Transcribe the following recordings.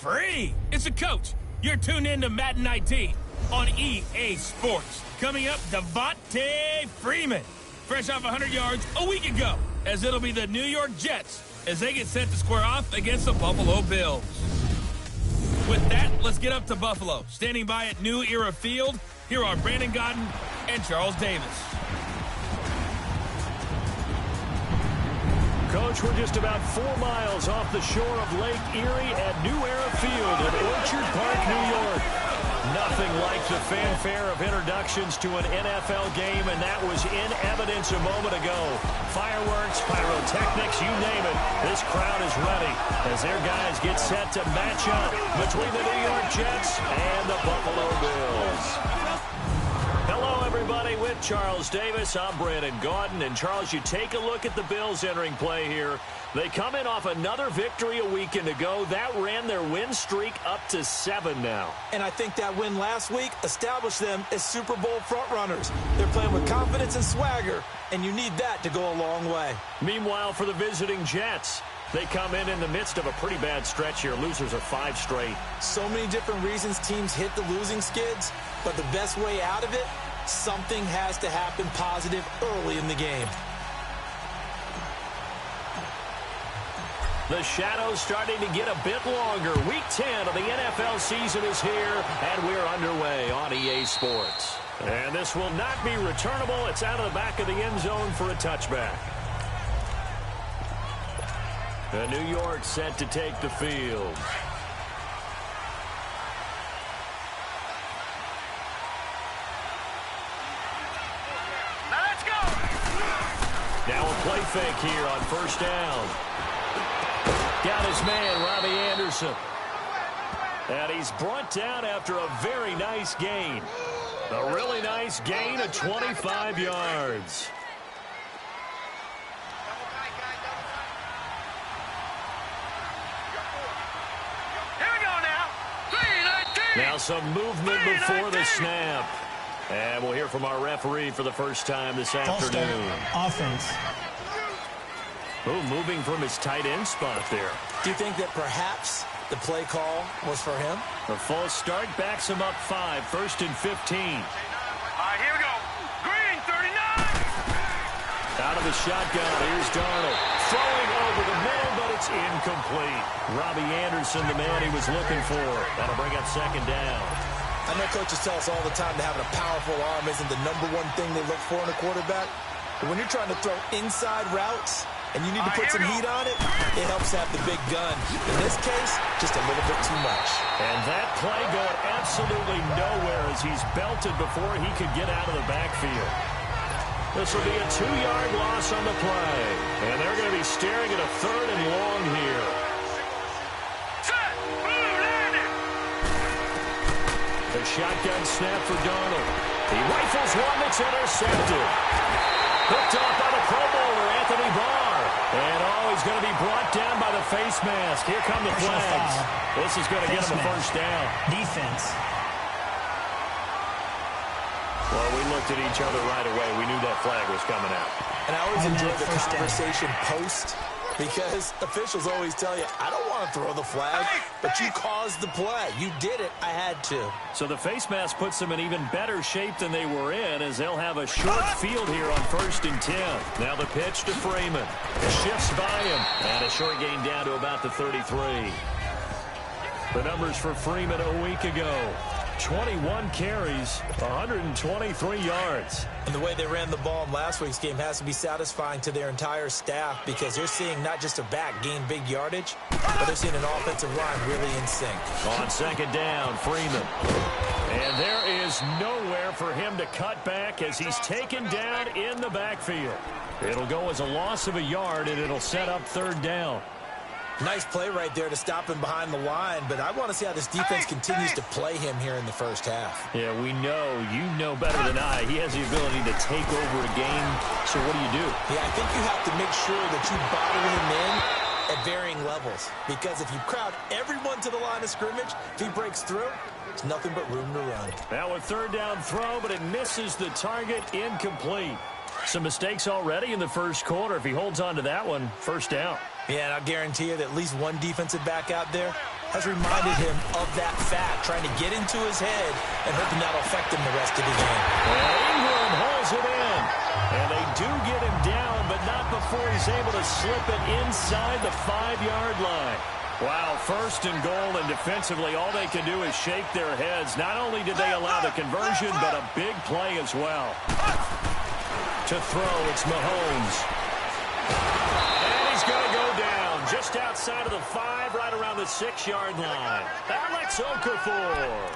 free. It's a coach. You're tuned in to Madden 19 on EA Sports. Coming up, Devontae Freeman, fresh off 100 yards a week ago, as it'll be the New York Jets as they get set to square off against the Buffalo Bills. With that, let's get up to Buffalo. Standing by at New Era Field, here are Brandon Godden and Charles Davis. Coach, we're just about 4 miles off the shore of Lake Erie at New Era Field in Orchard Park, New York. Nothing like the fanfare of introductions to an NFL game, and that was in evidence a moment ago. Fireworks, pyrotechnics, you name it. This crowd is ready as their guys get set to match up between the New York Jets and the Buffalo Bills. Hello, everybody. With Charles Davis, I'm Brandon Gaudin. And, Charles, you take a look at the Bills entering play here. They come in off another victory a weekend ago. That ran their win streak up to 7 now. And I think that win last week established them as Super Bowl frontrunners. They're playing with confidence and swagger, and you need that to go a long way. Meanwhile, for the visiting Jets, they come in the midst of a pretty bad stretch here. Losers are 5 straight. So many different reasons teams hit the losing skids, but the best way out of it, something has to happen positive early in the game. The shadows starting to get a bit longer. Week 10 of the NFL season is here, and we're underway on EA Sports. And this will not be returnable. It's out of the back of the end zone for a touchback. The New York set to take the field. Now let's go! Now a play fake here on first down. Got his man, Robbie Anderson. And he's brought down after a very nice gain. A really nice gain of 25 yards. Here we go now. Now some movement before the snap. And we'll hear from our referee for the first time this afternoon. Offense. Oh, moving from his tight end spot there. Do you think that perhaps the play call was for him? The false start backs him up 5, 1st and 15. All right, here we go. Green, 39. Out of the shotgun, here's Darnold. Throwing over the middle, but it's incomplete. Robbie Anderson, the man he was looking for. That'll bring up 2nd down. I know coaches tell us all the time that having a powerful arm isn't the #1 thing they look for in a quarterback. But when you're trying to throw inside routes and you need to put some heat on it, it helps have the big gun. In this case, just a little bit too much. And that play going absolutely nowhere as he's belted before he could get out of the backfield. This will be a 2-yard loss on the play. And they're going to be staring at a 3rd and long here. The shotgun snap for Darnold. He rifles one that's intercepted. Hooked off by the Pro Bowler, Anthony Barr. And he's going to be brought down by the face mask. Here come the flags. This is going to get him a first down. Defense. Well, we looked at each other right away. We knew that flag was coming out. And I always enjoy the conversation post, because officials always tell you, I don't want to throw the flag, but you caused the play. You did it. I had to. So the face mask puts them in even better shape than they were in, as they'll have a short field here on 1st and 10. Now the pitch to Freeman. Shifts by him. And a short gain down to about the 33. The numbers for Freeman a week ago. 21 carries, 123 yards. And the way they ran the ball in last week's game has to be satisfying to their entire staff, because they're seeing not just a back gain big yardage, but they're seeing an offensive line really in sync. On 2nd down, Freeman. And there is nowhere for him to cut back as he's taken down in the backfield. It'll go as a loss of a yard, and it'll set up 3rd down. Nice play right there to stop him behind the line, but I want to see how this defense continues to play him here in the first half. Yeah, we know. You know better than I. He has the ability to take over a game. So what do? Yeah, I think you have to make sure that you bottle him in at varying levels, because if you crowd everyone to the line of scrimmage, if he breaks through, there's nothing but room to run. Now a 3rd down throw, but it misses the target, incomplete. Some mistakes already in the first quarter. If he holds on to that one, 1st down. Yeah, and I'll guarantee you that at least one defensive back out there has reminded him of that fact, trying to get into his head and hoping that'll affect him the rest of the game. And Ingram holds it in. And they do get him down, but not before he's able to slip it inside the 5-yard line. Wow, first and goal, and defensively, all they can do is shake their heads. Not only did they allow the conversion, but a big play as well. To throw, it's Mahomes. And he's going to go down just outside of the 5, right around the 6-yard line. Alex Okafor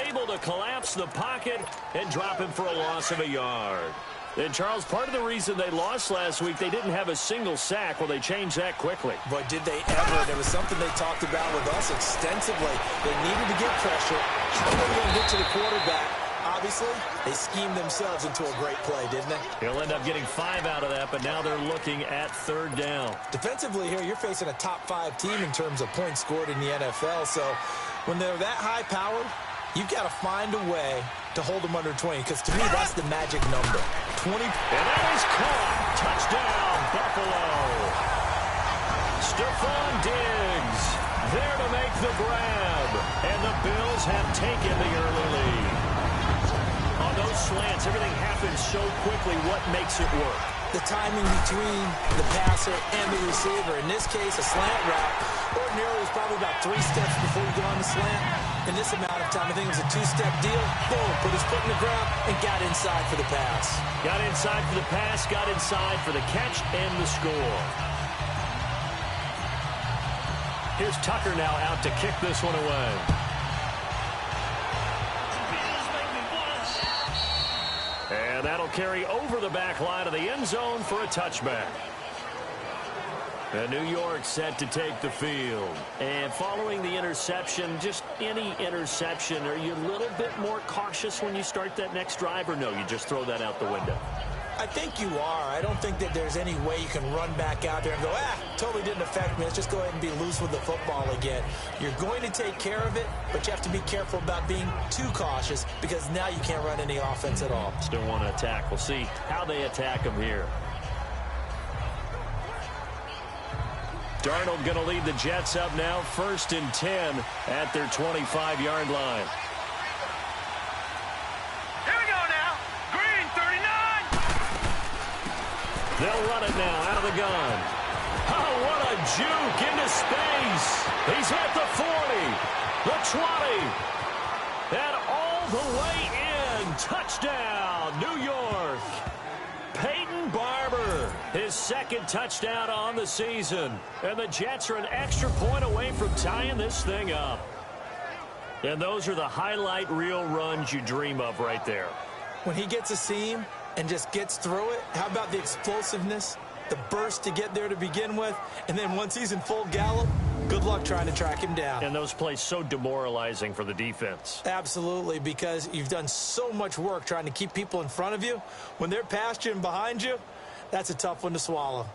able to collapse the pocket and drop him for a loss of a yard. And, Charles, part of the reason they lost last week, they didn't have a single sack. Well, they changed that quickly. But did they ever? There was something they talked about with us extensively. They needed to get pressure. How are they going to get to the quarterback? Obviously, they schemed themselves into a great play, didn't they? He'll end up getting 5 out of that, but now they're looking at 3rd down. Defensively here, you're facing a top-5 team in terms of points scored in the NFL. So when they're that high-powered, you've got to find a way to hold them under 20, because to me, that's the magic number. 20. And that is caught. Touchdown, Buffalo. Stephon Diggs there to make the grab. And the Bills have taken the early lead. On those slants, everything happens so quickly. What makes it work? The timing between the passer and the receiver. In this case, a slant route. Ordinarily, it's probably about 3 steps before you go on the slant. In this amount of time, I think it was a 2-step deal. Boom, put his foot in the ground and got inside for the pass. Got inside for the pass, got inside for the catch and the score. Here's Tucker now out to kick this one away. And that'll carry over the back line of the end zone for a touchback. And New York set to take the field. And following the interception, just any interception, are you a little bit more cautious when you start that next drive, or no, you just throw that out the window? I think you are. I don't think that there's any way you can run back out there and go, totally didn't affect me. Let's just go ahead and be loose with the football again. You're going to take care of it, but you have to be careful about being too cautious, because now you can't run any offense at all. Still want to attack. We'll see how they attack them here. Darnold going to lead the Jets up now, 1st and 10 at their 25-yard line. Here we go now. Green, 39. They'll run it now out of the gun. Oh, what a juke into space. He's hit the 40, the 20, and all the way in. Touchdown, New York. Peyton Barber, his 2nd touchdown on the season. And the Jets are an extra point away from tying this thing up. And those are the highlight reel runs you dream of right there. When he gets a seam and just gets through it, how about the explosiveness, the burst to get there to begin with, and then once he's in full gallop, good luck trying to track him down. And those plays so demoralizing for the defense. Absolutely, because you've done so much work trying to keep people in front of you. When they're past you and behind you, that's a tough one to swallow.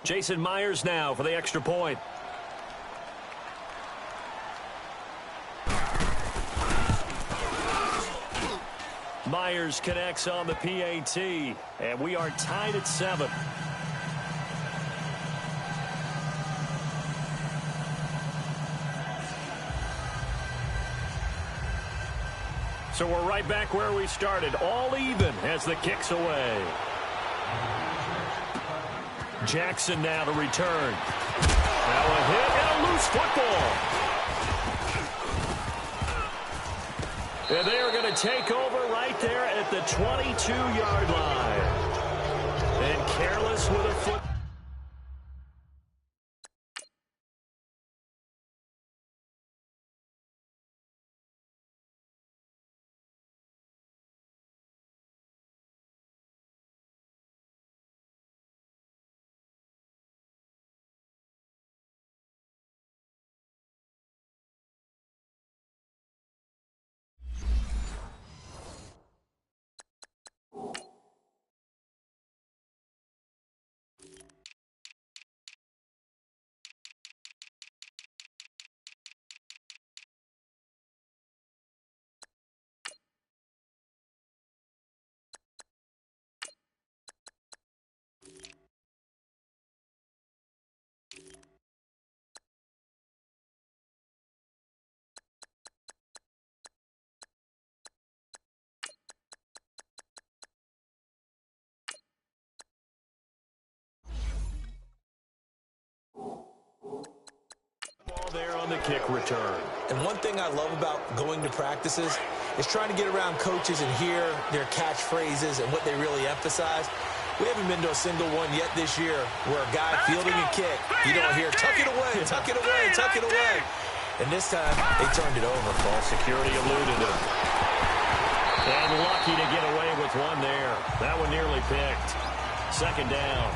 Jason Myers now for the extra point. Myers connects on the PAT, and we are tied at 7. So we're right back where we started, all even as the kick's away. Jackson now to return. Now a hit and a loose football. And they are going to take over right there at the 22-yard line. And careless with a foot. kick return. And one thing I love about going to practices is trying to get around coaches and hear their catchphrases and what they really emphasize. We haven't been to a single one yet this year where a guy fielding a kick, you don't hear, tuck it away, tuck it away, tuck it away. And this time, they turned it over. Ball security eluded him. And lucky to get away with one there. That one nearly picked. Second down.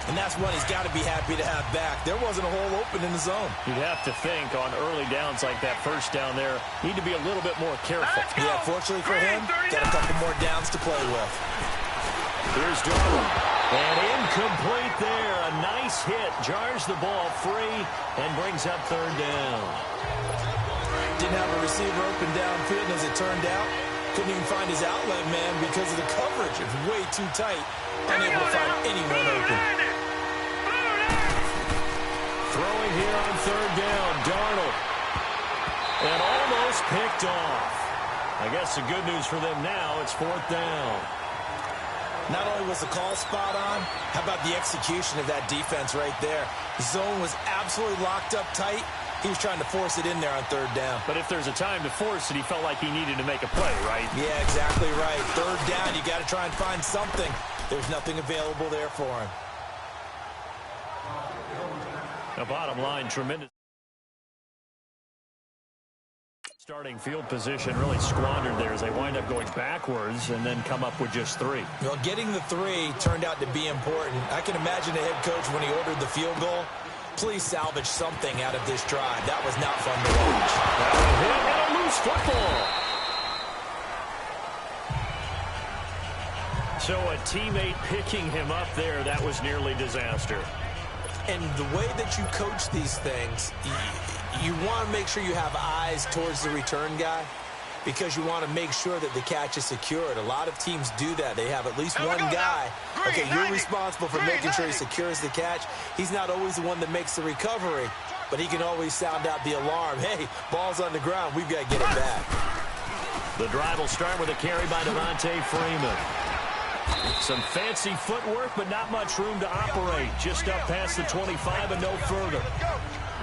And that's one he's got to be happy to have back. There wasn't a hole open in the zone. You'd have to think on early downs like that first down there, need to be a little bit more careful. Yeah, fortunately for him, got a couple more downs to play with. Here's Darnold. And incomplete there. A nice hit. Jars the ball free and brings up third down. Didn't have a receiver open downfield, and as it turned out, couldn't even find his outlet man because of the coverage. It's way too tight. Unable to find anyone open. Throwing here on third down. Darnold. And almost picked off. I guess the good news for them now, it's fourth down. Not only was the call spot on, how about the execution of that defense right there? The zone was absolutely locked up tight. He was trying to force it in there on third down. But if there's a time to force it, he felt like he needed to make a play, right? Yeah, exactly right. Third down, you got to try and find something. There's nothing available there for him. The bottom line, tremendous. Starting field position really squandered there as they wind up going backwards and then come up with just three. Well, getting the three turned out to be important. I can imagine the head coach when he ordered the field goal. Please salvage something out of this drive. That was not fun to watch. Hit and a loose football. So a teammate picking him up there, that was nearly disaster. And the way that you coach these things, you want to make sure you have eyes towards the return guy because you want to make sure that the catch is secured. A lot of teams do that. They have at least one guy. Okay, you're responsible for making sure he secures the catch. He's not always the one that makes the recovery, but he can always sound out the alarm. Hey, ball's on the ground. We've got to get it back. The drive will start with a carry by Devontae Freeman. Some fancy footwork, but not much room to operate. Just up past the 25 and no further.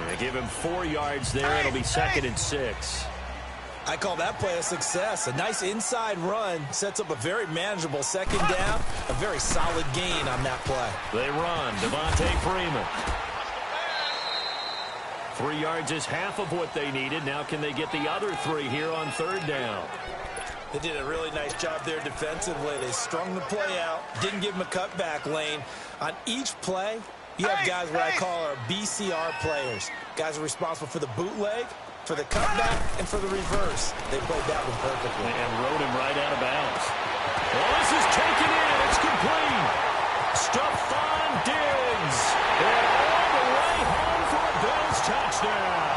They give him 4 yards there. It'll be second and 6. I call that play a success. A nice inside run sets up a very manageable second down. A very solid gain on that play. They run. Devontae Freeman. 3 yards is half of what they needed. Now can they get the other 3 here on third down? They did a really nice job there defensively. They strung the play out, didn't give him a cutback lane. On each play, you have guys what I call our BCR players. Guys are responsible for the bootleg, for the cutback, and for the reverse. They played that one perfectly. And rode him right out of bounds. Well, this is taken in. It's complete. Stephon Diggs. And all the way home for a Bills touchdown.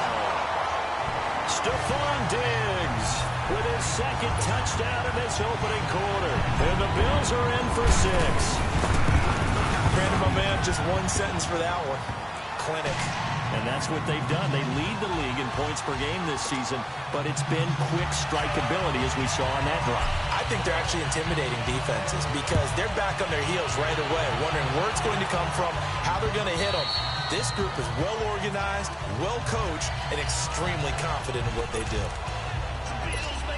Stephon Diggs with his second touchdown in this opening quarter. And the Bills are in for 6. Brandon, my man, just one sentence for that one. Clinic. And that's what they've done. They lead the league in points per game this season, but it's been quick strikeability as we saw on that drive. I think they're actually intimidating defenses because they're back on their heels right away, wondering where it's going to come from, how they're going to hit them. This group is well organized, well coached, and extremely confident in what they do.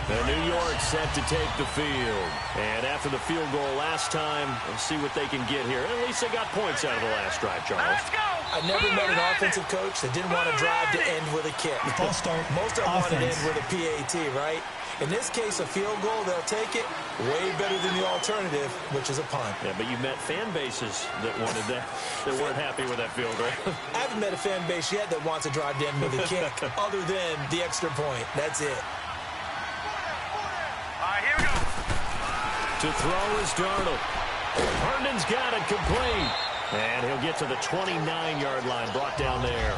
And New York set to take the field. And after the field goal last time, we'll see what they can get here. At least they got points out of the last drive, Charles. I never met an offensive coach that didn't want to drive to end with a kick. Most of them want to end with a PAT, right? In this case, a field goal, they'll take it way better than the alternative, which is a punt. Yeah, but you've met fan bases that wanted that, that weren't happy with that field goal. I haven't met a fan base yet that wants to drive to end with a kick other than the extra point. That's it. Here we go. To throw is Darnold. Herndon's got it complete. And he'll get to the 29-yard line, brought down there.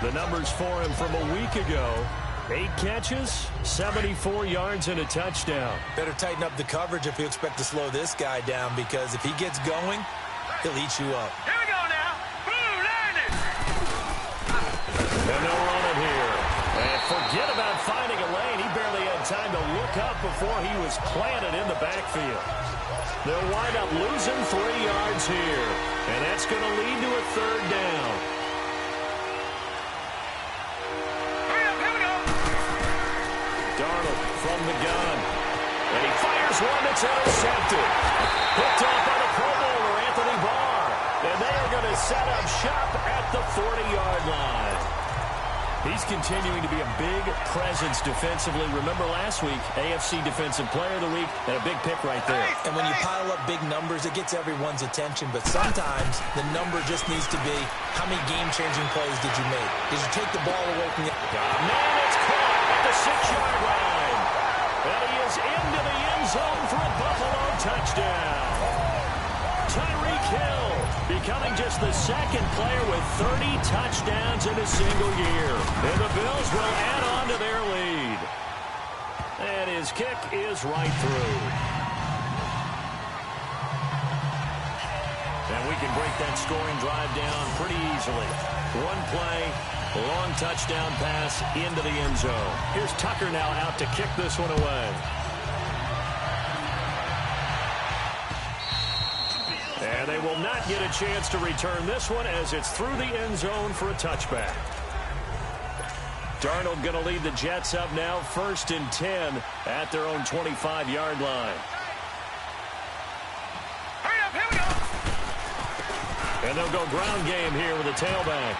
The numbers for him from a week ago. 8 catches, 74 yards, and a touchdown. Better tighten up the coverage if you expect to slow this guy down, because if he gets going, he'll eat you up. Here we go now. Blue landed. And they'll run it here. And forget about finding a lane. He barely had time to look up before he was planted in the backfield. They'll wind up losing 3 yards here. And that's going to lead to a third down. the gun. And he fires one that's intercepted. Picked off by the Pro Bowler, Anthony Barr. And they are going to set up shop at the 40-yard line. He's continuing to be a big presence defensively. Remember last week, AFC Defensive Player of the Week, and a big pick right there. And when you pile up big numbers, it gets everyone's attention. But sometimes the number just needs to be, how many game-changing plays did you make? Did you take the ball away from the... Man, it's caught at the 6-yard line. And he is into the end zone for a Buffalo touchdown. Tyreek Hill becoming just the second player with 30 touchdowns in a single year. And the Bills will add on to their lead. And his kick is right through. And we can break that scoring drive down pretty easily. One play, a long touchdown pass into the end zone. Here's Tucker now out to kick this one away. And they will not get a chance to return this one as it's through the end zone for a touchback. Darnold going to lead the Jets up now, 1st and 10 at their own 25-yard line. Hurry up, here we go. And they'll go ground game here with a tailback.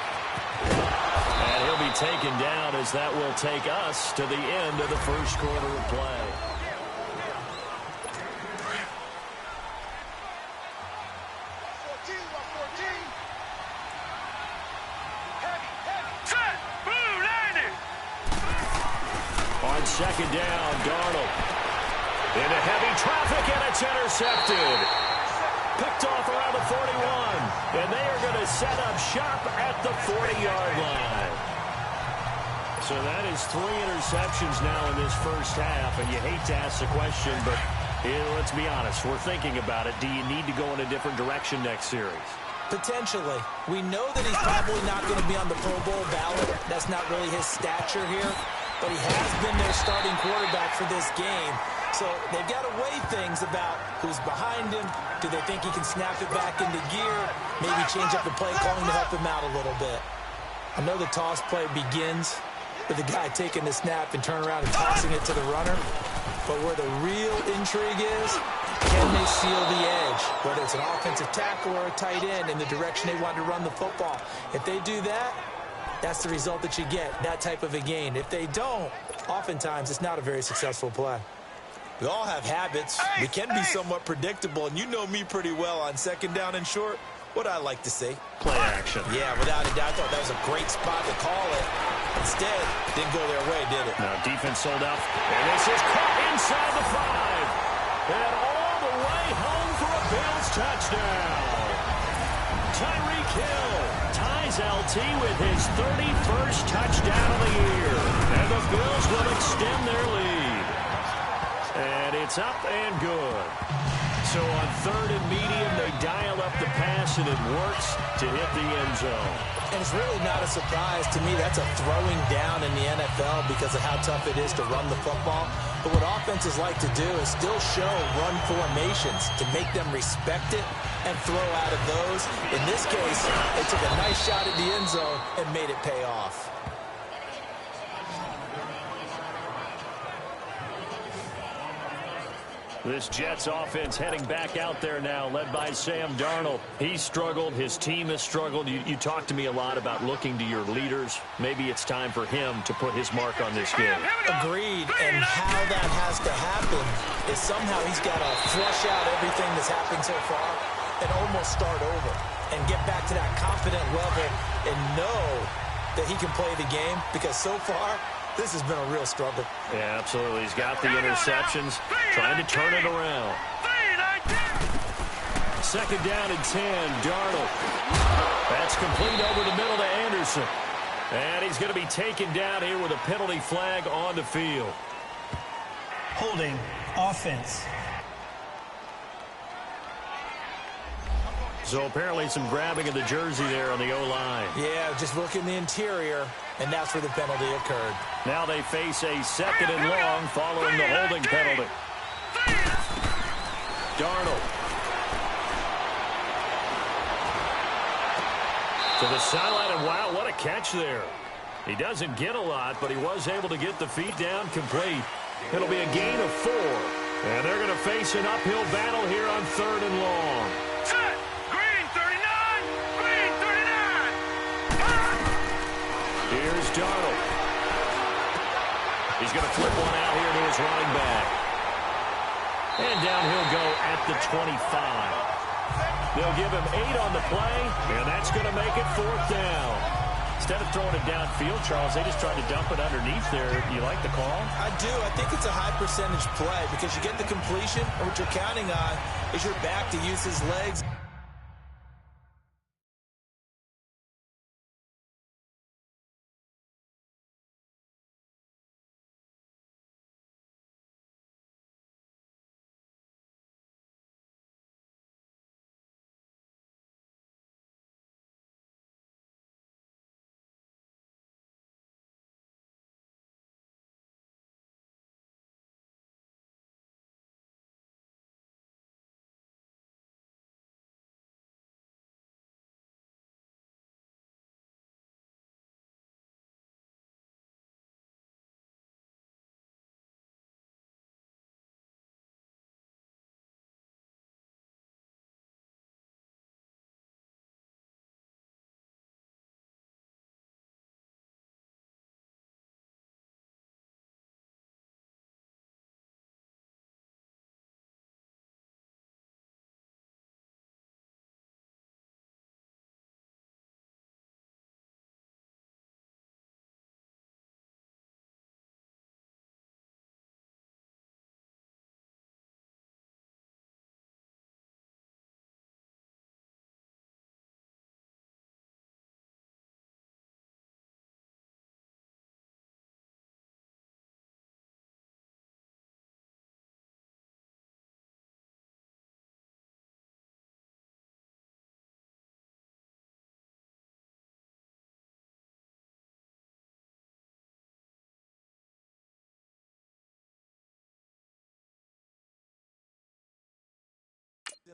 And he'll be taken down as that will take us to the end of the first quarter of play. Second down, Darnold. Into heavy traffic, and it's intercepted. Picked off around the 41. And they are going to set up shop at the 40-yard line. So that is 3 interceptions now in this first half. And you hate to ask the question, but let's be honest. We're thinking about it. Do you need to go in a different direction next series? Potentially. We know that he's probably not going to be on the Pro Bowl ballot. That's not really his stature here. But he has been their starting quarterback for this game. So they've got to weigh things about who's behind him. Do they think he can snap it back into gear? Maybe change up the play calling to help him out a little bit. I know the toss play begins with the guy taking the snap and turn around and tossing it to the runner. But where the real intrigue is, can they seal the edge? Whether it's an offensive tackle or a tight end in the direction they want to run the football. If they do that, that's the result that you get, that type of a gain. If they don't, oftentimes it's not a very successful play. We all have habits. We can be somewhat predictable, and you know me pretty well on second down and short. What I like to see. Play action. Yeah, without a doubt. I thought that was a great spot to call it. Instead, didn't go their way, did it? No, defense sold out. And this is caught inside the 5. And all the way home for a Bills touchdown. Tyreek Hill ties LT with his 31st touchdown of the year. And the Bills will extend their lead. And it's up and good. So on 3rd and medium, they dial up the pass, and it works to hit the end zone. And it's really not a surprise to me. That's a throwing down in the NFL because of how tough it is to run the football. But what offenses like to do is still show run formations to make them respect it and throw out of those. In this case, they took a nice shot at the end zone and made it pay off. This Jets offense heading back out there now, led by Sam Darnold. He struggled. His team has struggled. You talk to me a lot about looking to your leaders. Maybe it's time for him to put his mark on this game. Agreed. And how that has to happen is somehow he's got to flush out everything that's happened so far and almost start over and get back to that confident level and know that he can play the game, because so far this has been a real struggle. Yeah, absolutely. He's got the interceptions, trying to turn it around. 2nd down and 10, Darnold. That's complete over the middle to Anderson. And he's going to be taken down here with a penalty flag on the field. Holding offense. So apparently some grabbing of the jersey there on the O-line. Yeah, just look in the interior, and that's where the penalty occurred. Now they face a 2nd and long following the holding penalty. Darnold. To the sideline, and wow, what a catch there. He doesn't get a lot, but he was able to get the feet down complete. It'll be a gain of 4. And they're going to face an uphill battle here on 3rd and long. Set. Green 39. Green 39. Here's Darnold. He's going to flip one out here to his running back. And down he'll go at the 25. They'll give him 8 on the play, and that's going to make it 4th down. Instead of throwing it downfield, Charles, they just tried to dump it underneath there. You like the call? I do. I think it's a high percentage play because you get the completion, and what you're counting on is your back to use his legs.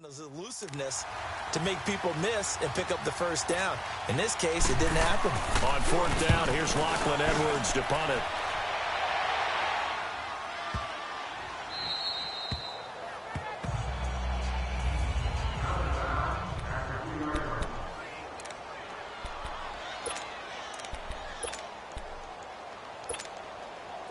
His elusiveness to make people miss and pick up the first down. In this case, it didn't happen. On 4th down, here's Lachlan Edwards to punt it.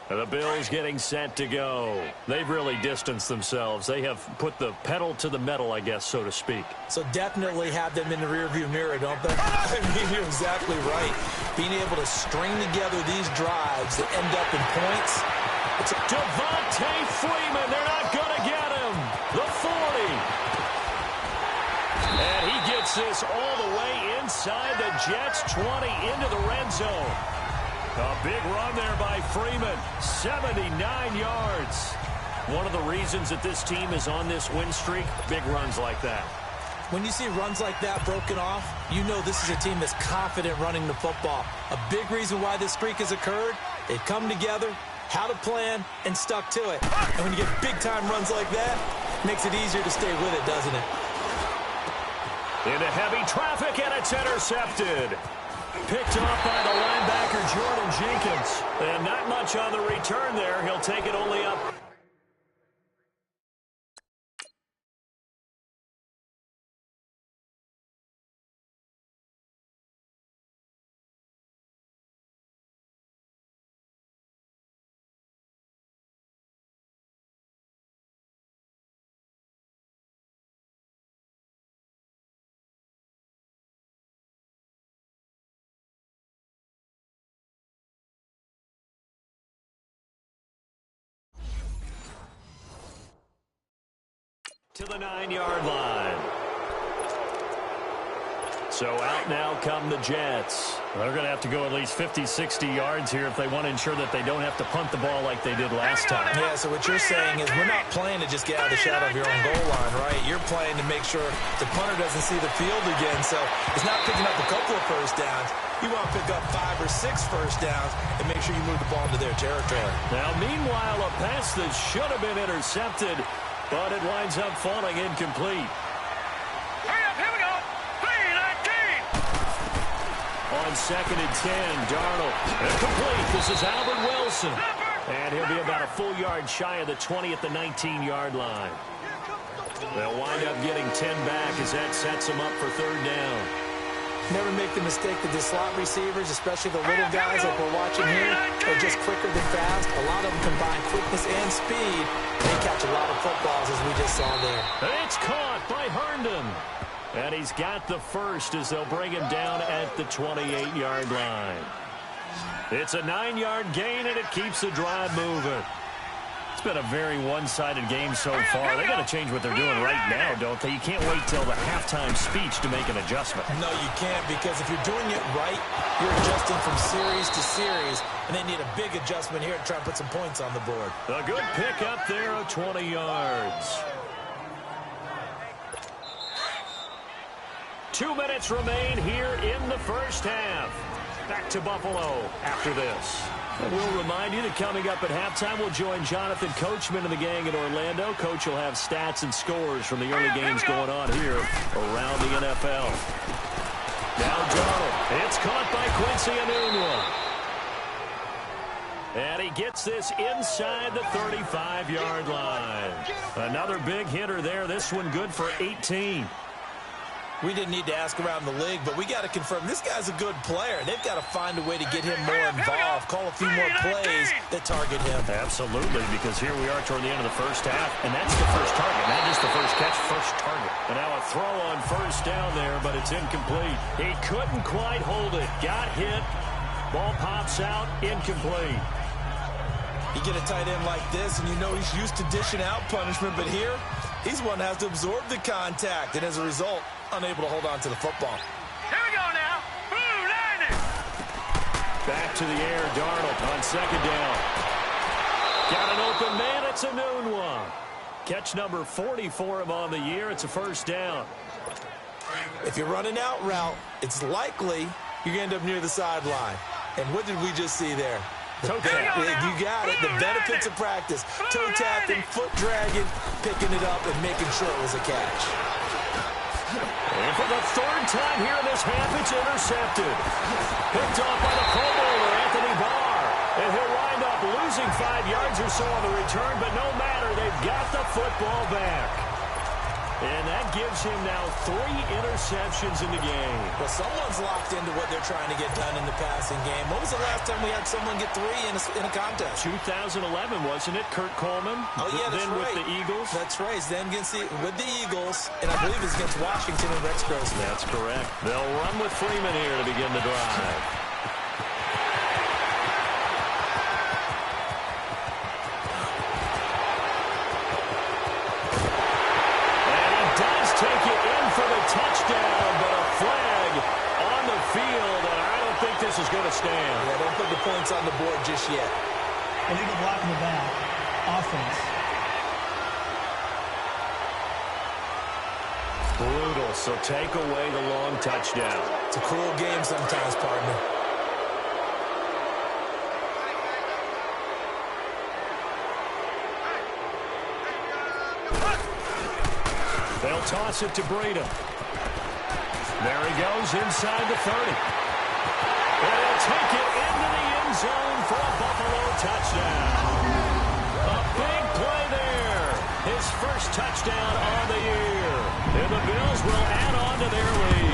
The Bills getting set to go. They've really distanced themselves. They have put the pedal to the metal, I guess, so to speak. So definitely have them in the rearview mirror, don't they? I mean, you're exactly right. Being able to string together these drives that end up in points. It's Devontae Freeman, they're not going to get him. The 40. And he gets this all the way inside the Jets' 20 into the red zone. A big run there by Freeman, 79 yards. One of the reasons that this team is on this win streak, big runs like that. When you see runs like that broken off, you know this is a team that's confident running the football. A big reason why this streak has occurred, they've come together, had a plan, and stuck to it. And when you get big-time runs like that, it makes it easier to stay with it, doesn't it? Into heavy traffic, and it's intercepted. Picked off by the linebacker, Jordan Jenkins. And not much on the return there. He'll take it only up. To the 9-yard line. So out now come the Jets. They're going to have to go at least 50, 60 yards here if they want to ensure that they don't have to punt the ball like they did last time. Yeah, so what you're saying is we're not playing to just get out of the shadow of your own goal line, right? You're playing to make sure the punter doesn't see the field again. So it's not picking up a couple of first downs. You want to pick up 5 or 6 first downs and make sure you move the ball into their territory. Now, meanwhile, a pass that should have been intercepted, but it winds up falling incomplete. Hurry up, here we go. 3-19. On 2nd and 10, Darnold. Incomplete. This is Albert Wilson. Number And he'll be about a full yard shy of the 20 at the 19-yard line. They'll wind up getting 10 back as that sets them up for third down. Never make the mistake that the slot receivers, especially the little guys like we're watching here, are just quicker than fast. A lot of them combine quickness and speed. They catch a lot of footballs, as we just saw there. It's caught by Herndon. And he's got the first as they'll bring him down at the 28-yard line. It's a 9-yard gain, and it keeps the drive moving. It's been a very one-sided game so far. They got to change what they're doing right now, don't they? You can't wait till the halftime speech to make an adjustment. No, you can't, because if you're doing it right, you're adjusting from series to series, and they need a big adjustment here to try and put some points on the board. A good pick up there of 20 yards. 2 minutes remain here in the first half. Back to Buffalo after this. And we'll remind you that coming up at halftime, we'll join Jonathan Coachman and the gang in Orlando. Coach will have stats and scores from the early games going on here around the NFL. Now Darnold. It's caught by Quincy Enunwa. And he gets this inside the 35-yard line. Another big hitter there. This one good for 18. We didn't need to ask around the league, but we got to confirm this guy's a good player. They've got to find a way to get him more involved, call a few more plays that target him. Absolutely, because here we are toward the end of the first half, and that's the first target, not just the first catch, first target. And now a throw on first down there, but it's incomplete. He couldn't quite hold it. Got hit. Ball pops out, incomplete. You get a tight end like this, and you know he's used to dishing out punishment, but here, he's one that has to absorb the contact, and as a result, unable to hold on to the football. Here we go now. Blue Lightning. Back to the air, Darnold on second down. Got an open man, it's Enunwa. Catch number 40 for him on the year. It's a first down. If you're running out route, it's likely you're going to end up near the sideline. And what did we just see there? Toe tap. You got it. The benefits of practice. Toe tapping, foot dragging, picking it up, and making sure it was a catch. And for the third time here in this half, it's intercepted. Picked off by the Pro Bowler, Anthony Barr. And he'll wind up losing 5 yards or so on the return, but no matter, they've got the football back. And that gives him now 3 interceptions in the game. Well, someone's locked into what they're trying to get done in the passing game. When was the last time we had someone get 3 in a contest? 2011, wasn't it? Kurt Coleman. Oh, yeah, that's then right. With the Eagles. That's right. Then with the Eagles, and I believe it's against Washington and Rex Grossman. That's correct. They'll run with Freeman here to begin the drive. Touchdown, but a flag on the field, and I don't think this is going to stand. Yeah, don't put the points on the board just yet. Illegal block in the back. Offense. Brutal, so take away the long touchdown. It's a cruel game sometimes, partner. They'll toss it to Breida. There he goes inside the 30. And he'll take it into the end zone for a Buffalo touchdown. A big play there. His first touchdown on the year. And the Bills will add on to their lead.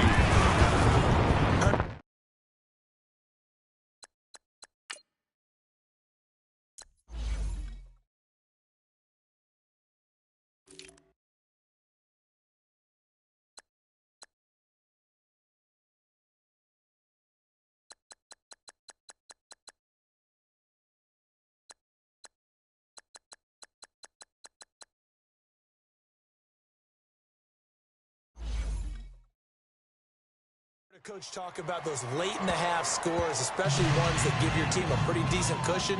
Coach talk about those late in the half scores, especially ones that give your team a pretty decent cushion.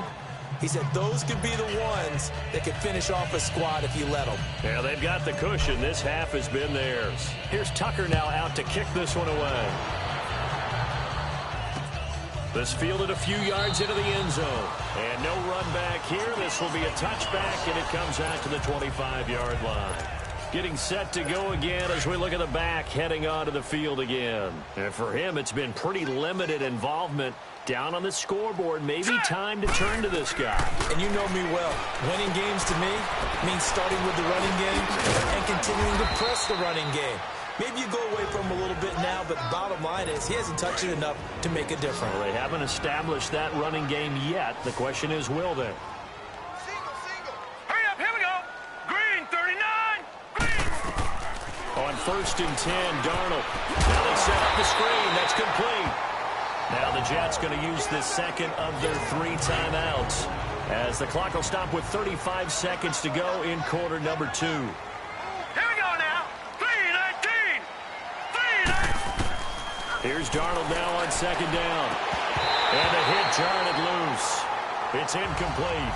He said those could be the ones that could finish off a squad if you let them. Yeah, they've got the cushion. This half has been theirs. Here's Tucker now out to kick this one away. This fielded a few yards into the end zone. And no run back here. This will be a touchback, and it comes out to the 25-yard line. Getting set to go again as we look at the back, heading onto the field again. And for him, it's been pretty limited involvement. Down on the scoreboard, maybe time to turn to this guy. And you know me well. Winning games to me means starting with the running game and continuing to press the running game. Maybe you go away from him a little bit now, but the bottom line is he hasn't touched it enough to make a difference. Well, they haven't established that running game yet. The question is, will they? Hurry up, here we go. Green, 39. Green. On 1st and 10, Darnold. Now they set up the screen. That's complete. Now the Jets going to use the second of their 3 timeouts, as the clock will stop with 35 seconds to go in quarter number 2. Here we go now. 3-19. 3-19. Here's Darnold now on 2nd down. And a hit jarred loose. It's incomplete.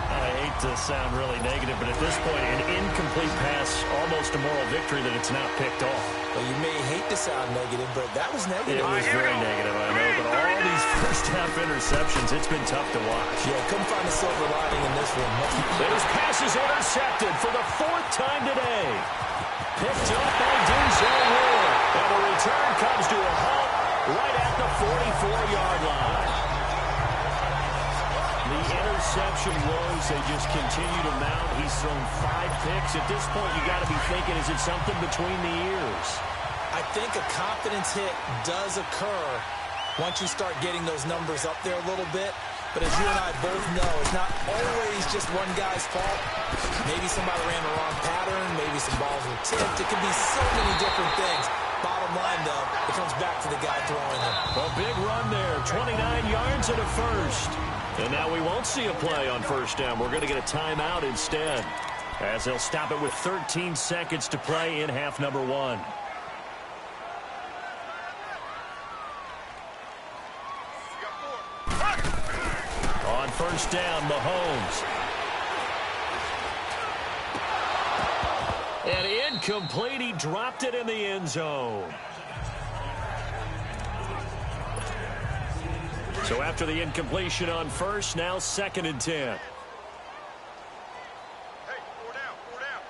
I hate to sound really negative, but at this point, an incomplete pass, almost a moral victory that it's not picked off. Well, you may hate to sound negative, but that was negative. It was very negative, I know, but all these first-half interceptions, it's been tough to watch. Yeah, couldn't find a silver lining in this one. His pass is intercepted for the 4th time today. Picked up by Denzel Ward. And the return comes to a halt right at the 44-yard line. The interception woes, they just continue to mount. He's thrown 5 picks. At this point, you got to be thinking, is it something between the ears? I think a confidence hit does occur once you start getting those numbers up there a little bit. But as you and I both know, it's not always just one guy's fault. Maybe somebody ran the wrong pattern. Maybe some balls were tipped. It could be so many different things. Bottom line, though, it comes back to the guy throwing them. A big run there, 29 yards and a first. And now we won't see a play on 1st down. We're going to get a timeout instead, as they'll stop it with 13 seconds to play in half number 1. On 1st down, Mahomes. And incomplete. He dropped it in the end zone. So after the incompletion on 1st, now 2nd and 10. Hey, 4 down, 4 down.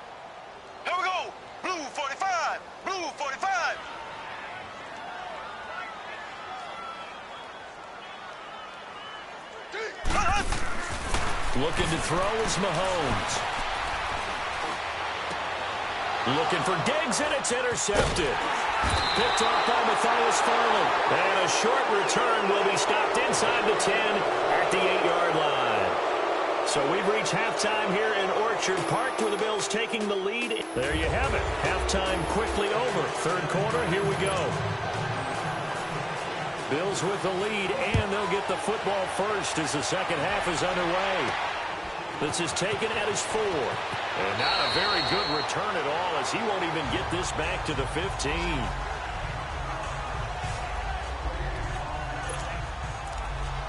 Here we go. Blue 45. Blue 45. Looking to throw is Mahomes. Looking for Diggs, and it's intercepted. Picked off by Matthias Farley. And a short return will be stopped inside the 10 at the 8-yard line. So we've reached halftime here in Orchard Park, with the Bills taking the lead. There you have it. Halftime quickly over. 3rd quarter, here we go. Bills with the lead, and they'll get the football first as the second half is underway. This is taken at his 4. And not a very good return at all, as he won't even get this back to the 15.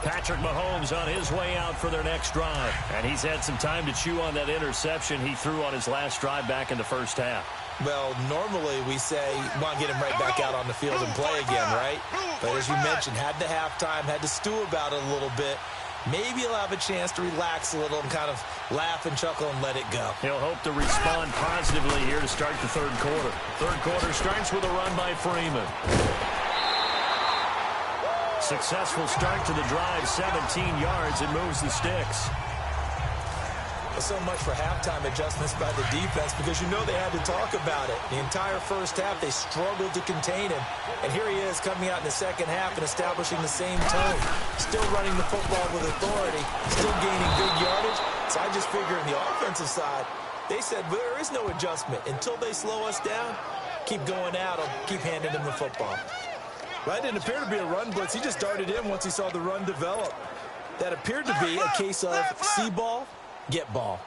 Patrick Mahomes on his way out for their next drive. And he's had some time to chew on that interception he threw on his last drive back in the 1st half. Well, normally we say, want to get him right back out on the field and play again, right? But as you mentioned, had the halftime, had to stew about it a little bit. Maybe he'll have a chance to relax a little and kind of laugh and chuckle and let it go. He'll hope to respond positively here to start the 3rd quarter. 3rd quarter starts with a run by Freeman. Successful start to the drive, 17 yards, and moves the sticks. So much for halftime adjustments by the defense, because you know they had to talk about it. The entire 1st half, they struggled to contain him. And here he is coming out in the 2nd half and establishing the same tone. Still running the football with authority, still gaining good yardage. So I just figure on the offensive side, they said there is no adjustment. Until they slow us down, keep going at them, keep handing them the football. Well, that didn't appear to be a run blitz. He just darted in once he saw the run develop. That appeared to be a case of see ball, get ball.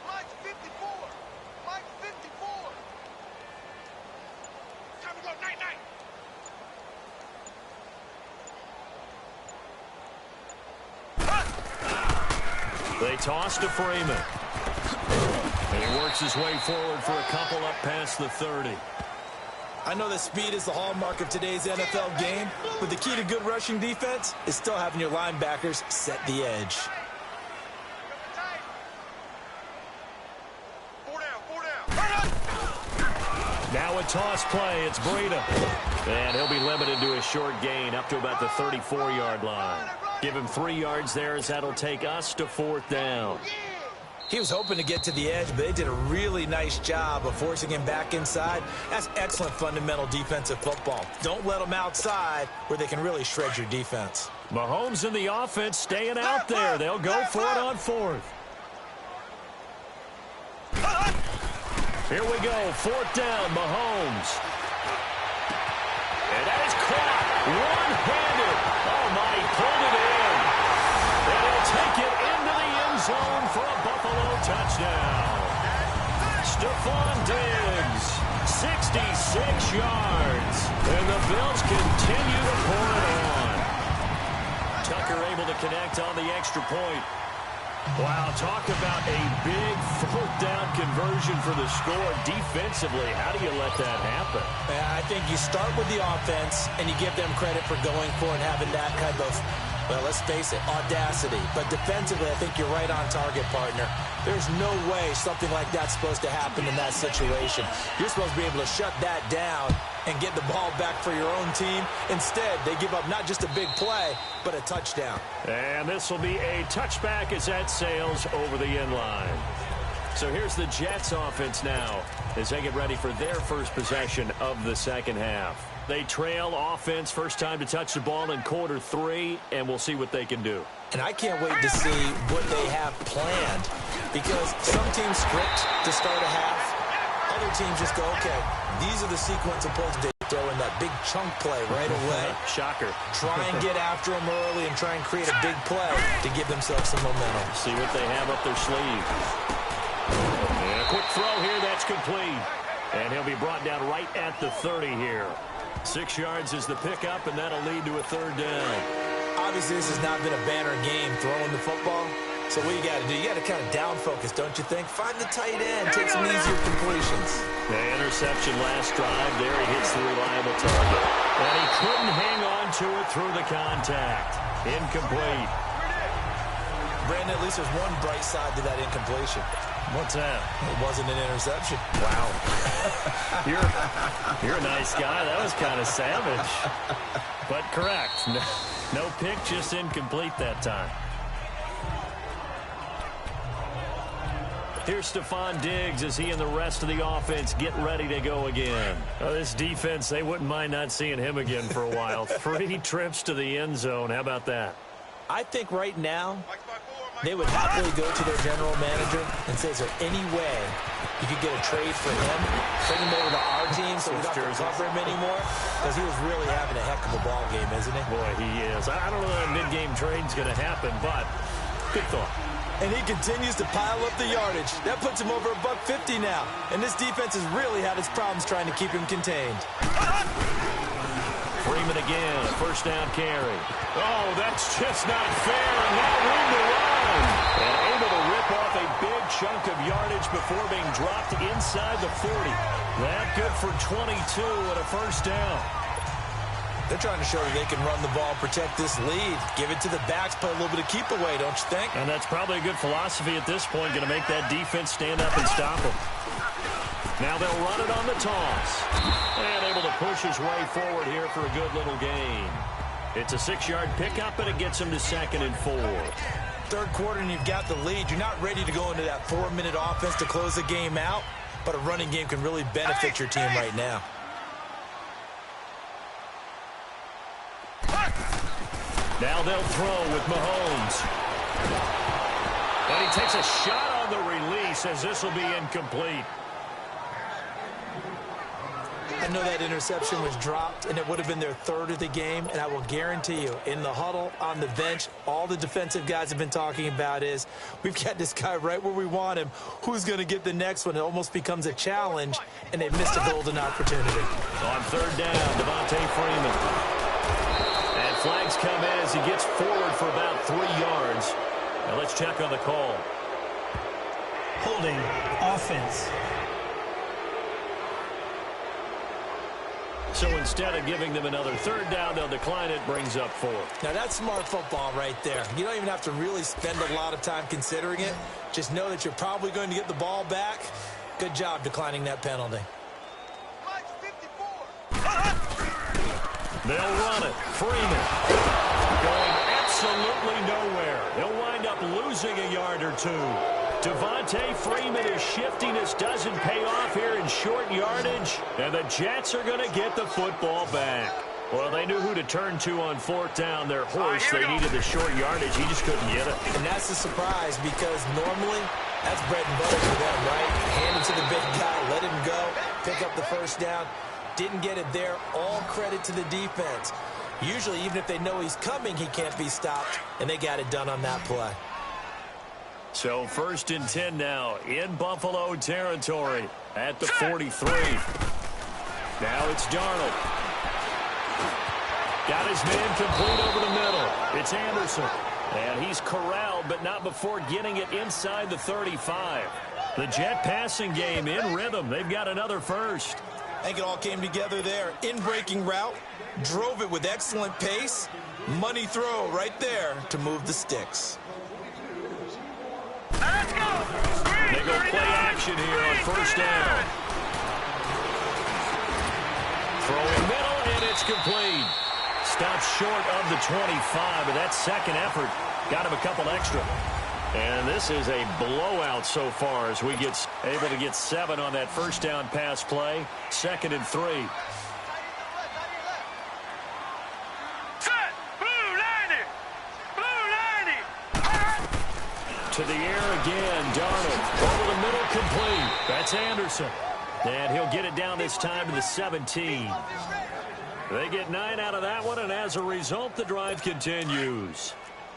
Mike 54. Mike 54. Time to go night-night. They toss to Freeman. And he works his way forward for a couple up past the 30. I know that speed is the hallmark of today's NFL game, but the key to good rushing defense is still having your linebackers set the edge. 4 down, 4 down. Now a toss play. It's Breida. And he'll be limited to a short gain up to about the 34-yard line. Give him 3 yards there as that'll take us to 4th down. He was hoping to get to the edge, but they did a really nice job of forcing him back inside. That's excellent fundamental defensive football. Don't let them outside where they can really shred your defense. Mahomes and the offense staying out there. They'll go for it on 4th. Here we go, 4th down, Mahomes. And that is caught, one-handed. Oh, my, he pulled it in. And he'll take it into the end zone for a Buffalo touchdown. Stephon Diggs, 66 yards. And the Bills continue to pour it on. Tucker able to connect on the extra point. Wow, talk about a big 4th down conversion for the score. Defensively, how do you let that happen? I think you start with the offense, and you give them credit for going for it and having that kind of, well, let's face it, audacity. But defensively, I think you're right on target, partner. There's no way something like that's supposed to happen in that situation. You're supposed to be able to shut that down and get the ball back for your own team. Instead, they give up not just a big play, but a touchdown. And this will be a touchback as that sails over the end line. So here's the Jets offense now as they get ready for their first possession of the second half. They trail offense, first time to touch the ball in quarter 3, and we'll see what they can do. And I can't wait to see what they have planned, because some teams script to start a half. Other teams just go, okay, these are the sequence of plays. They throw in that big chunk play right away. Shocker. Try and get after them early and try and create a big play to give themselves some momentum. See what they have up their sleeve. And a quick throw here, that's complete. And he'll be brought down right at the 30 here. 6 yards is the pickup, and that'll lead to a 3rd down. Obviously, this has not been a banner game throwing the football. So what you got to do, you got to kind of down focus, don't you think? Find the tight end, take some easier completions. The interception last drive, there he hits the reliable target. And he couldn't hang on to it through the contact. Incomplete. Brandon, at least there's one bright side to that incompletion. What's that? It wasn't an interception. Wow. You're a nice guy. That was kind of savage. But correct. No pick, just incomplete that time. Here's Stephon Diggs as he and the rest of the offense get ready to go again. This defense, they wouldn't mind not seeing him again for a while. 3 trips to the end zone. How about that? I think right now they would happily go to their general manager and say, is there any way you could get a trade for him, bring him over to our team so we don't have to cover him anymore? Because he was really having a heck of a ball game, isn't he? Boy, he is. I don't know that a mid-game trade's going to happen, but good thought. And he continues to pile up the yardage. That puts him over $150 now. And this defense has really had its problems trying to keep him contained. Freeman again, a 1st down carry. Oh, that's just not fair, and now room to run. And able to rip off a big chunk of yardage before being dropped inside the 40. That good for 22 and a 1st down. They're trying to show that they can run the ball, protect this lead, give it to the backs, play a little bit of keep away, don't you think? And that's probably a good philosophy at this point, going to make that defense stand up and stop them. Now they'll run it on the toss. And able to push his way forward here for a good little gain. It's a 6-yard pickup, and it gets him to 2nd and 4. Third quarter, and you've got the lead. You're not ready to go into that 4-minute offense to close the game out, but a running game can really benefit your team right now. Now they'll throw with Mahomes. And he takes a shot on the release as this will be incomplete. I know that interception was dropped, and it would have been their 3rd of the game, and I will guarantee you, in the huddle, on the bench, all the defensive guys have been talking about is, we've got this guy right where we want him. Who's going to get the next one? It almost becomes a challenge, and they've missed a golden opportunity. On 3rd down, Devontae Freeman. And flags come in as he gets forward for about 3 yards. Now let's check on the call. Holding offense. So instead of giving them another 3rd down, they'll decline it, brings up 4. Now that's smart football right there. You don't even have to really spend a lot of time considering it. Just know that you're probably going to get the ball back. Good job declining that penalty. They'll run it. Freeman going absolutely nowhere. He'll wind up losing a yard or two. Devontae Freeman is shifting. This doesn't pay off here in short yardage. And the Jets are going to get the football back. Well, they knew who to turn to on fourth down. Their horse, they needed the short yardage. He just couldn't get it. And that's a surprise because normally that's bread and butter for them, right? Hand it to the big guy, let him go, pick up the first down. Didn't get it there. All credit to the defense. Usually, even if they know he's coming, he can't be stopped, and they got it done on that play. So 1st and 10 now in Buffalo territory at the 43. Now it's Darnold. Got his man complete over the middle. It's Anderson. And he's corralled, but not before getting it inside the 35. The Jet passing game in rhythm. They've got another first. I think it all came together there. In-breaking route, drove it with excellent pace. Money throw right there to move the sticks. Let's go. They go play action here on first down. Throwing middle, and it's complete. Stopped short of the 25, but that second effort got him a couple extra. And this is a blowout so far as we get able to get 7 on that first down pass play. 2nd and 3. Set. Blue 90. Blue 90. To the air again, Darnold. Over the middle, complete. That's Anderson. And he'll get it down this time to the 17. They get 9 out of that one, and as a result, the drive continues.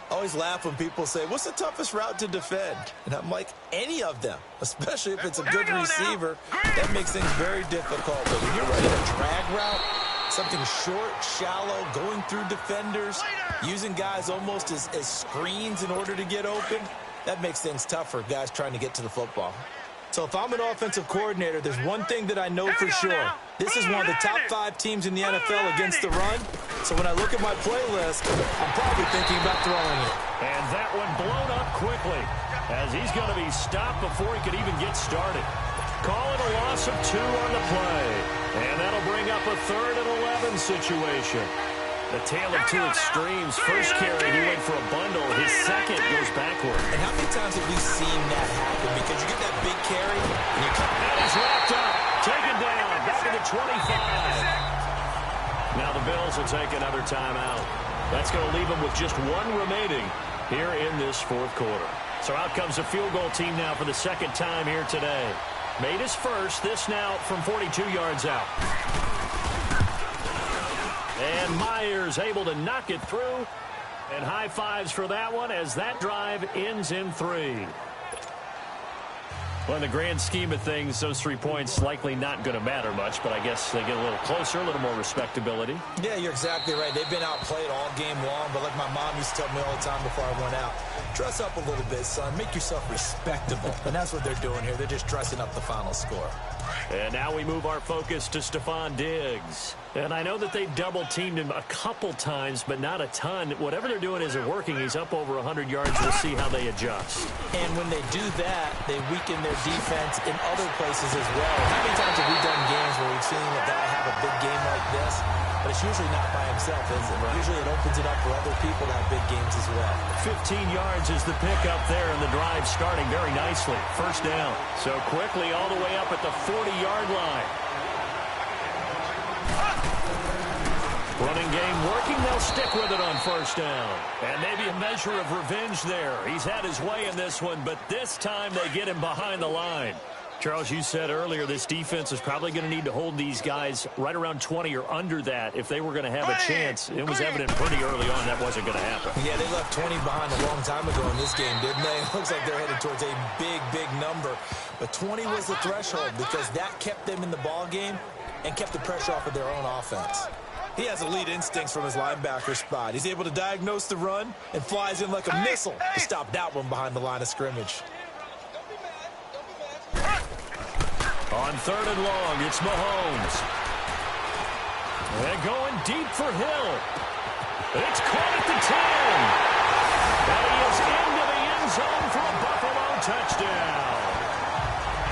I always laugh when people say, what's the toughest route to defend? And I'm like, any of them, especially if it's a good receiver. That makes things very difficult. But when you're running a drag route, something short, shallow, going through defenders, using guys almost as screens in order to get open, that makes things tough for guys trying to get to the football. So if I'm an offensive coordinator, there's one thing that I know for sure. This is one of the top 5 teams in the NFL against the run. So when I look at my playlist, I'm probably thinking about throwing it. And that one blown up quickly as he's going to be stopped before he could even get started. Call it a loss of 2 on the play. And that'll bring up a 3rd and 11 situation. The tale of two extremes. First carry, he went for a bundle. His second goes backward. And how many times have we seen that happen? Because you get that big carry, and you come... And he's wrapped up. Taken down. Back to the 25. Now the Bills will take another timeout. That's going to leave them with just 1 remaining here in this 4th quarter. So out comes the field goal team now for the 2nd time here today. Made his first. This now from 42 yards out. And Myers able to knock it through. And high fives for that one as that drive ends in 3. Well, in the grand scheme of things, those 3 points likely not going to matter much, but I guess they get a little closer, a little more respectability. Yeah, you're exactly right. They've been outplayed all game long, but like my mom used to tell me all the time before I went out, dress up a little bit, son. Make yourself respectable. And that's what they're doing here. They're just dressing up the final score. And now we move our focus to Stephon Diggs. And I know that they've double-teamed him a couple times, but not a ton. Whatever they're doing isn't working. He's up over 100 yards. We'll see how they adjust. And when they do that, they weaken their defense in other places as well. How many times have we done games where we've seen a guy have a big game like this? But it's usually not by himself, is it? Right. Usually it opens it up for other people to have big games as well. 15 yards is the pickup there, and the drive starting very nicely. First down. So quickly all the way up at the 40-yard line. Running game working. They'll stick with it on first down. And maybe a measure of revenge there. He's had his way in this one, but this time they get him behind the line. Charles, you said earlier this defense is probably going to need to hold these guys right around 20 or under that if they were going to have a chance. It was evident pretty early on that wasn't going to happen. Yeah, they left 20 behind a long time ago in this game, didn't they? It looks like they're headed towards a big, big number. But 20 was the threshold because that kept them in the ball game and kept the pressure off of their own offense. He has elite instincts from his linebacker spot. He's able to diagnose the run and flies in like a missile to stop that one behind the line of scrimmage. On 3rd and long, it's Mahomes. They're going deep for Hill. It's caught at the 10. And he is into the end zone for a Buffalo touchdown.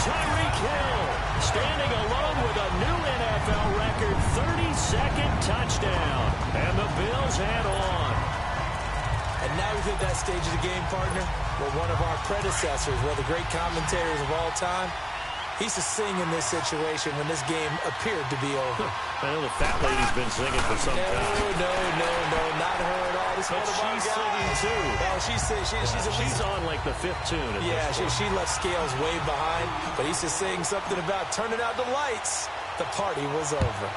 Tyreek Hill, standing alone with a new NFL record 32nd touchdown. And the Bills head on. And now we've hit that stage of the game, partner, where one of our predecessors, one of the great commentators of all time, he used to sing in this situation when this game appeared to be over. I know the fat lady's been singing for some time. No, not her at all. This But she's singing too. Oh, she's on like the fifth tune. Yeah, she left Scales way behind, but he used to sing something about turning out the lights. The party was over.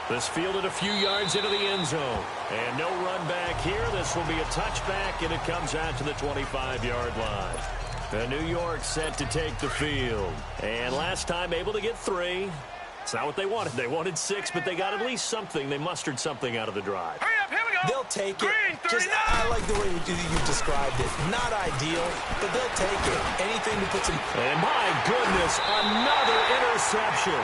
This fielded a few yards into the end zone. And no run back here. This will be a touchback, and it comes out to the 25-yard line. The New York set to take the field. And last time able to get 3. It's not what they wanted. They wanted 6, but they got at least something. They mustered something out of the drive. Hurry up, here we go. They'll take it. I like the way you described it. Not ideal, but they'll take it. Anything to put some... And my goodness, another interception.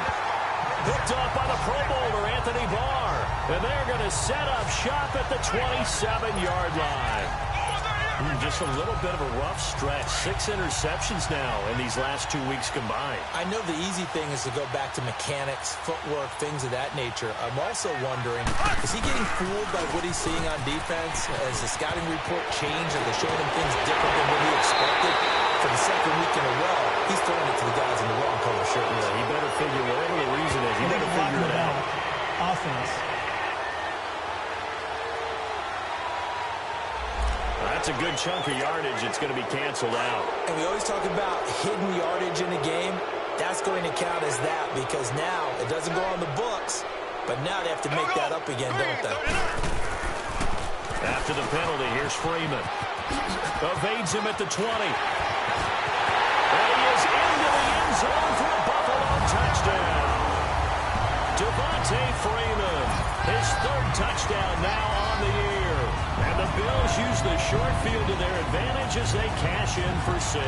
Picked off by the Pro Bowler, Anthony Barr. And they're going to set up shop at the 27-yard line. Just a little bit of a rough stretch. 6 interceptions now in these last 2 weeks combined. I know the easy thing is to go back to mechanics, footwork, things of that nature. I'm also wondering, is he getting fooled by what he's seeing on defense? Has the scouting report changed? Are they showing him things different than what he expected? For the second week in a row, he's throwing it to the guys in the wrong color shirt. Yeah, he better figure whatever the reason is. He better figure it out. Offense. That's a good chunk of yardage. It's going to be canceled out. And we always talk about hidden yardage in a game. That's going to count as that because now it doesn't go on the books, but now they have to make that up again, don't they? After the penalty, here's Freeman. Evades him at the 20. And he is into the end zone for a Buffalo touchdown. Devontae Freeman, his 3rd touchdown now on the year. And the Bills use the short field to their advantage as they cash in for 6.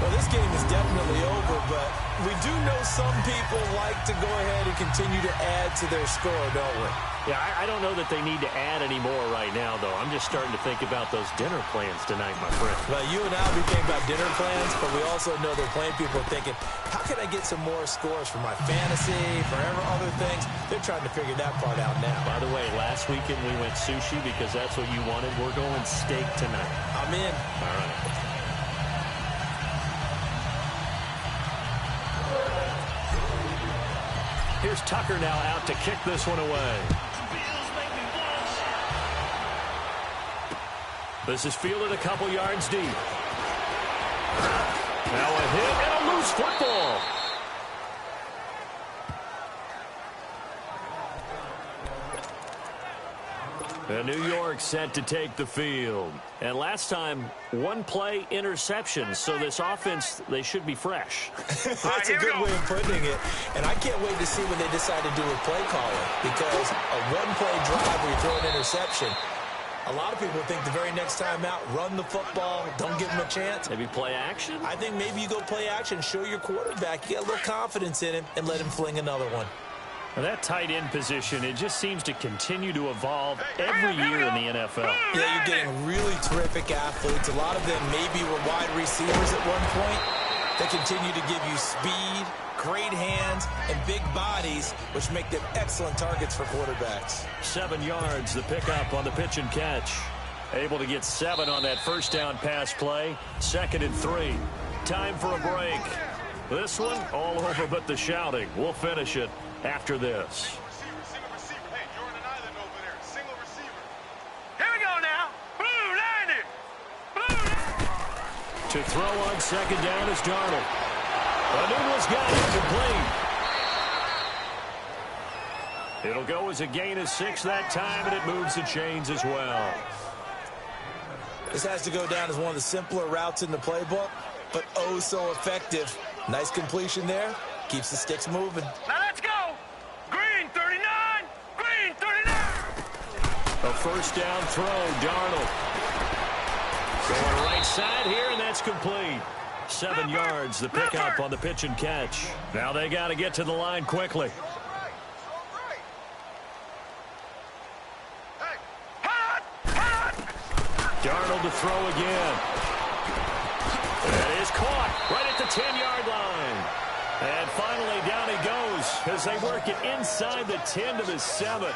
Well, this game is definitely over, but we do know some people like to go ahead and continue to add to their score, don't we? Yeah, I don't know that they need to add any more right now, though. I'm just starting to think about those dinner plans tonight, my friend. Well, you and I will be thinking about dinner plans, but we also know there are plenty of people thinking, how can I get some more scores for my fantasy, for other things? They're trying to figure that part out now. By the way, last weekend we went sushi because that's what you wanted. We're going steak tonight. I'm in. All right. Here's Tucker now out to kick this one away. This is fielded a couple yards deep. Now a hit and a loose football. And New York set to take the field. And last time, 1-play interception. So this offense, they should be fresh. That's a good way of putting it. And I can't wait to see what they decide to do with play calling. Because a 1-play drive where you throw an interception, a lot of people think the very next time out, run the football, don't give him a chance. Maybe play action? I think maybe you go play action, show your quarterback, you get a little confidence in him, and let him fling another one. Now that tight end position, it just seems to continue to evolve every year in the NFL. Yeah, you're getting really terrific athletes. A lot of them maybe were wide receivers at one point. They continue to give you speed, great hands, and big bodies, which make them excellent targets for quarterbacks. 7 yards, the pickup on the pitch and catch. Able to get 7 on that first down pass play. 2nd and 3. Time for a break. This one, all over but the shouting. We'll finish it after this. Single receiver. Hey, you're on an island over there. Single receiver. Here we go now. Blue 90. Blue 90. To throw on 2nd down is Darnold. Anunwa's got it complete. It'll go as a gain of 6 that time, and it moves the chains as well. This has to go down as one of the simpler routes in the playbook, but oh so effective. Nice completion there. Keeps the sticks moving. Now let's go. Green 39. Green 39. A first down throw, Darnold. Going right side here, and that's complete. 7 yards, the pickup on the pitch and catch. Now they got to get to the line quickly. Darnold to throw again. That is caught right at the 10-yard line. And finally, down he goes as they work it inside the 10 to the 7.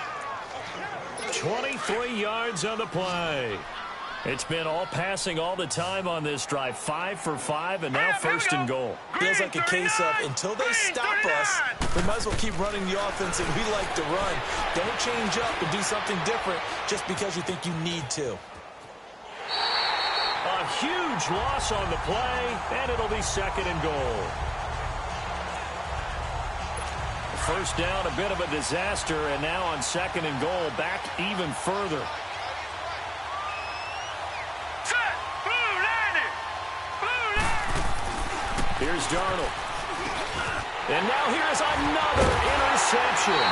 23 yards on the play. It's been all passing all the time on this drive. 5 for 5, and now first and goal. Feels like a case of until they stop us, we might as well keep running the offense that we like to run. Don't change up and do something different just because you think you need to. A huge loss on the play, and it'll be second and goal. First down, a bit of a disaster, and now on second and goal, back even further. Here's Darnold. And now here's another interception.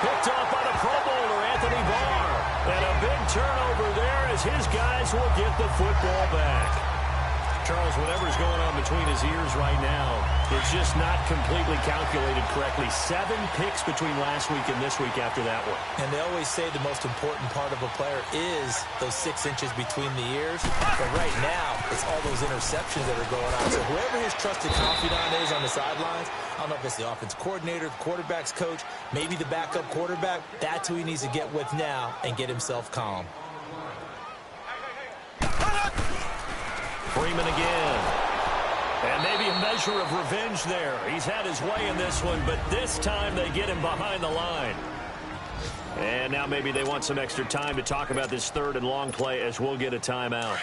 Picked off by the Pro Bowler, Anthony Barr. And a big turnover there as his guys will get the football back. Charles, whatever's going on between his ears right now, it's just not completely calculated correctly. 7 picks between last week and this week after that one. And they always say the most important part of a player is those 6 inches between the ears. But right now, it's all those interceptions that are going on. So whoever his trusted confidant is on the sidelines, I don't know if it's the offense coordinator, the quarterback's coach, maybe the backup quarterback, that's who he needs to get with now and get himself calm. Freeman again. And maybe a measure of revenge there. He's had his way in this one, but this time they get him behind the line. And now maybe they want some extra time to talk about this third and long play as we'll get a timeout.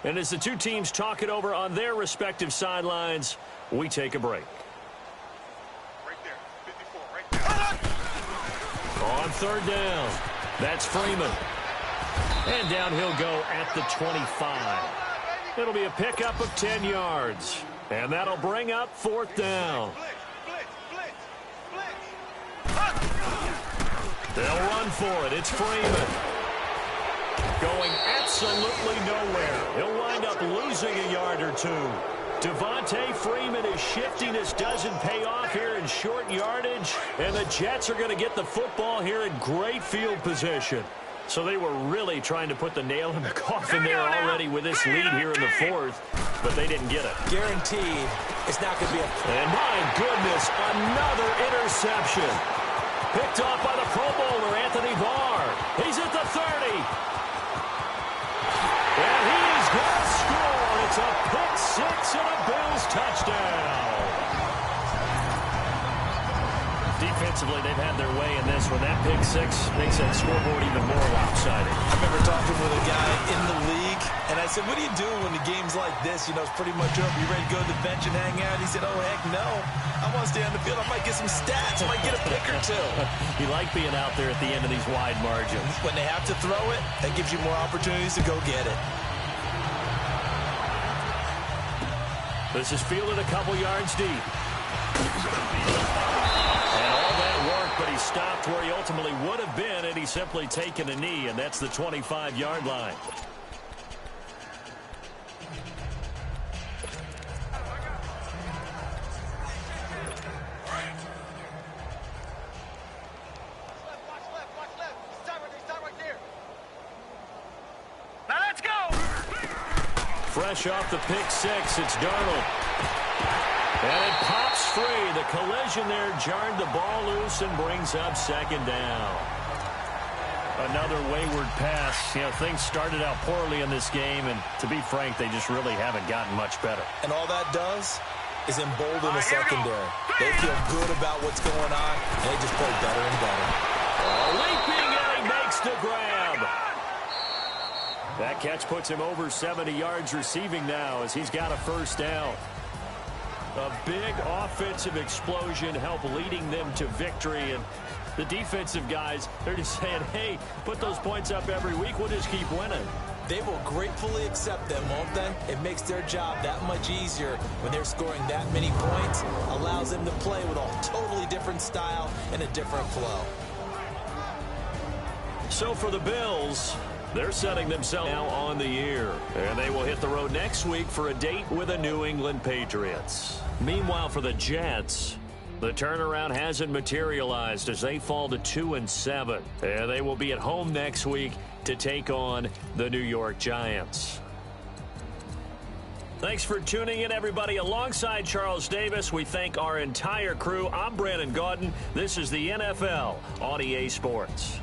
And as the two teams talk it over on their respective sidelines, we take a break. Right there, 54, right there. On third down, that's Freeman. And down he'll go at the 25. It'll be a pickup of 10 yards. And that'll bring up fourth down. They'll run for it. It's Freeman. Going absolutely nowhere. He'll wind up losing a yard or two. Devontae Freeman is shifting. This doesn't pay off here in short yardage. And the Jets are going to get the football here in great field position. So they were really trying to put the nail in the coffin there already with this lead here in the fourth, but they didn't get it. Guaranteed, it's not going to be a... And my goodness, another interception. Picked off by the Pro Bowler, Anthony Barr. He's at the 30. And he's going to score. It's a pick six and a Bills touchdown. Defensively, they've had their way in this one. That pick six makes that scoreboard even more lopsided. I remember talking with a guy in the league, and I said, what do you do when the game's like this? You know, it's pretty much over. You ready to go to the bench and hang out? He said, oh, heck no. I want to stay on the field. I might get some stats. I might get a pick or two. You like being out there at the end of these wide margins. When they have to throw it, that gives you more opportunities to go get it. This is fielded a couple yards deep. But he stopped where he ultimately would have been had he simply taken a knee, and that's the 25-yard line. Stop right there. Now let's go. Fresh off the pick six, it's Darnold. And it pops free. The collision there jarred the ball loose and brings up second down. Another wayward pass. You know, things started out poorly in this game, and to be frank, they just really haven't gotten much better. And all that does is embolden the secondary. They feel good about what's going on, and they just play better and better. Leaping, and he makes the grab. That catch puts him over 70 yards receiving now as he's got a first down. A big offensive explosion helped leading them to victory. And the defensive guys, they're just saying, hey, put those points up every week. We'll just keep winning. They will gratefully accept them, won't they? It makes their job that much easier when they're scoring that many points. Allows them to play with a totally different style and a different flow. So for the Bills, they're setting themselves now on the year. And they will hit the road next week for a date with the New England Patriots. Meanwhile, for the Jets, The turnaround hasn't materialized as they fall to 2-7. They will be at home next week to take on the New York Giants. Thanks for tuning in, everybody. Alongside Charles Davis, we thank our entire crew. I'm Brandon Gaudin. This is the NFL on EA Sports.